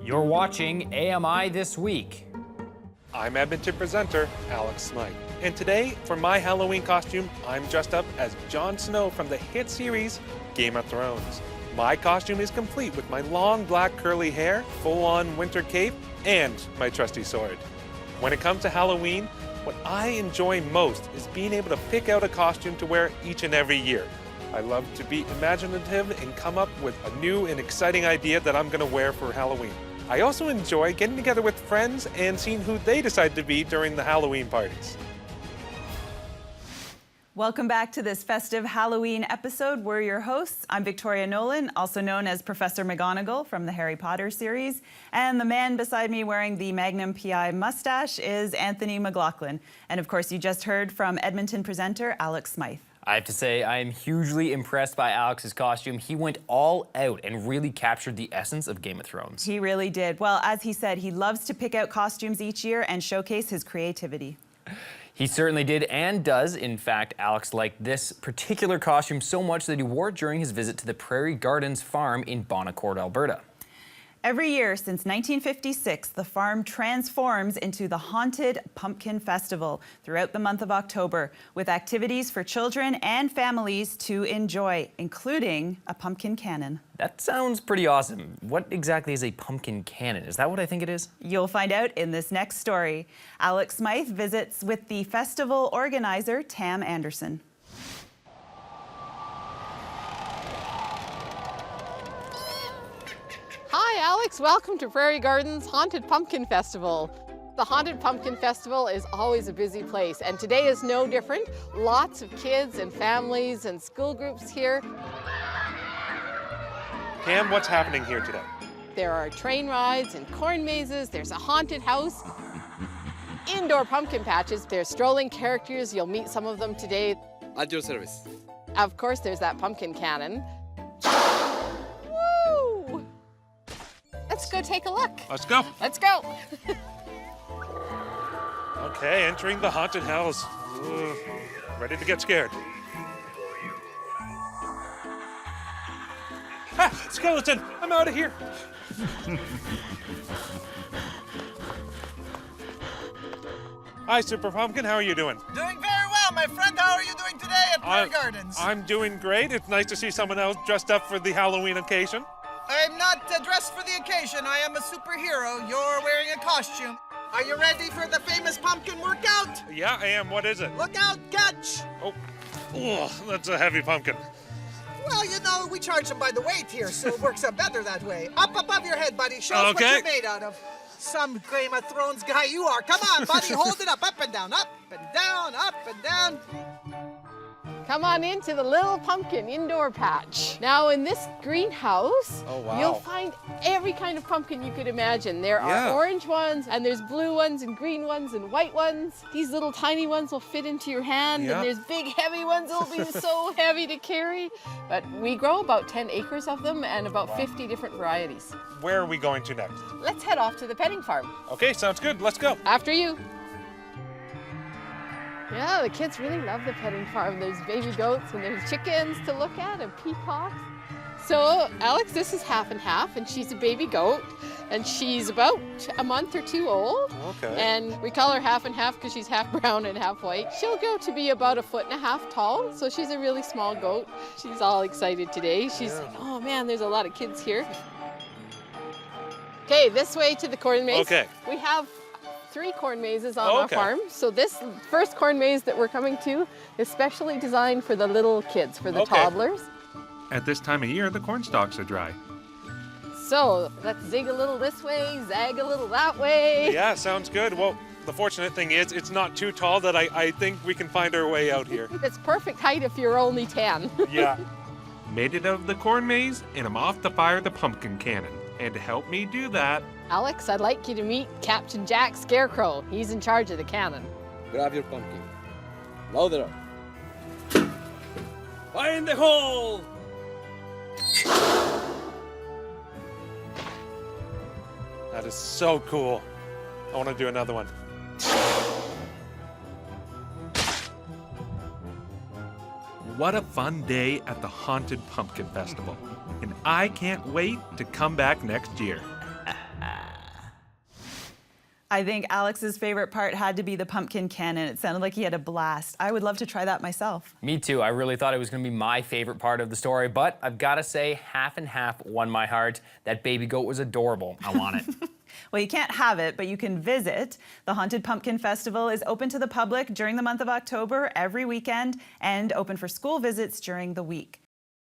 You're watching AMI This Week. I'm Edmonton presenter Alex Smyth, and today, for my Halloween costume, I'm dressed up as Jon Snow from the hit series Game of Thrones. My costume is complete with my long black curly hair, full-on winter cape, and my trusty sword. When it comes to Halloween, what I enjoy most is being able to pick out a costume to wear each and every year. I love to be imaginative and come up with a new and exciting idea that I'm going to wear for Halloween. I also enjoy getting together with friends and seeing who they decide to be during the Halloween parties. Welcome back to this festive Halloween episode. We're your hosts. I'm Victoria Nolan, also known as Professor McGonagall from the Harry Potter series. And the man beside me wearing the Magnum PI mustache is Anthony McLaughlin. And of course, you just heard from Edmonton presenter Alex Smyth. I have to say, I am hugely impressed by Alex's costume. He went all out and really captured the essence of Game of Thrones. He really did. Well, as he said, he loves to pick out costumes each year and showcase his creativity. He certainly did and does. In fact, Alex liked this particular costume so much that he wore it during his visit to the Prairie Gardens Farm in Bonaccord, Alberta. Every year since 1956, the farm transforms into the Haunted Pumpkin Festival throughout the month of October, with activities for children and families to enjoy, including a pumpkin cannon. That sounds pretty awesome. What exactly is a pumpkin cannon? Is that what I think it is? You'll find out in this next story. Alex Smyth visits with the festival organizer, Tam Anderson. Hi Alex, welcome to Prairie Gardens Haunted Pumpkin Festival. The Haunted Pumpkin Festival is always a busy place, and today is no different. Lots of kids and families and school groups here. Cam, what's happening here today? There are train rides and corn mazes, there's a haunted house, indoor pumpkin patches, there's strolling characters, you'll meet some of them today. At your service. Of course, there's that pumpkin cannon. Woo! Let's go take a look. Let's go. Let's go. Okay, entering the haunted house. Ugh, ready to get scared. Ah, skeleton! I'm out of here. Hi, Super Pumpkin. How are you doing? Doing very well, my friend. How are you doing today at Prairie Gardens? I'm doing great. It's nice to see someone else dressed up for the Halloween occasion. I'm not dressed for the occasion. I am a superhero. You're wearing a costume. Are you ready for the famous pumpkin workout? Yeah, I am. What is it? Look out, catch! Oh, ugh, that's a heavy pumpkin. Well, you know, we charge them by the weight here, so it works out better that way. Up above your head, buddy. Show us what Okay. you're made out of. Some Game of Thrones guy you are. Come on, buddy. Hold it up and down, up and down, up and down. Come on into the little pumpkin indoor patch. Now in this greenhouse, Oh, wow. you'll find every kind of pumpkin you could imagine. There Yeah. are orange ones, and there's blue ones, and green ones, and white ones. These little tiny ones will fit into your hand, Yeah. and there's big heavy ones that'll be so heavy to carry. But we grow about 10 acres of them and about 50 different varieties. Where are we going to next? Let's head off to the petting farm. Okay, sounds good. Let's go. After you. Yeah, the kids really love the petting farm. There's baby goats and there's chickens to look at and peacocks. So, Alex, this is half and half, and she's a baby goat, and she's about a month or two old. Okay. And we call her half and half because she's half brown and half white. She'll grow to be about 1.5 feet tall, so she's a really small goat. She's all excited today. She's like, oh man, there's a lot of kids here. Okay, this way to the corn maze. Okay. We have 3 corn mazes on Oh, our okay. farm. So this first corn maze that we're coming to is specially designed for the little kids, for the Okay. toddlers. At this time of year, the corn stalks are dry. So let's zig a little this way, zag a little that way. Yeah, sounds good. Well, the fortunate thing is it's not too tall that I think we can find our way out here. It's perfect height if you're only 10. Yeah. Made it out of the corn maze, and I'm off to fire the pumpkin cannon. And to help me do that, Alex, I'd like you to meet Captain Jack Scarecrow. He's in charge of the cannon. Grab your pumpkin. Load it up. Fire in the hole! that is so cool. I want to do another one. What a fun day at the Haunted Pumpkin Festival. And I can't wait to come back next year. I think Alex's favorite part had to be the pumpkin cannon. It sounded like he had a blast. I would love to try that myself. Me too. I really thought it was going to be my favorite part of the story, but I've got to say, half and half won my heart. That baby goat was adorable. I want it. Well, you can't have it, but you can visit. The Haunted Pumpkin Festival is open to the public during the month of October every weekend and open for school visits during the week.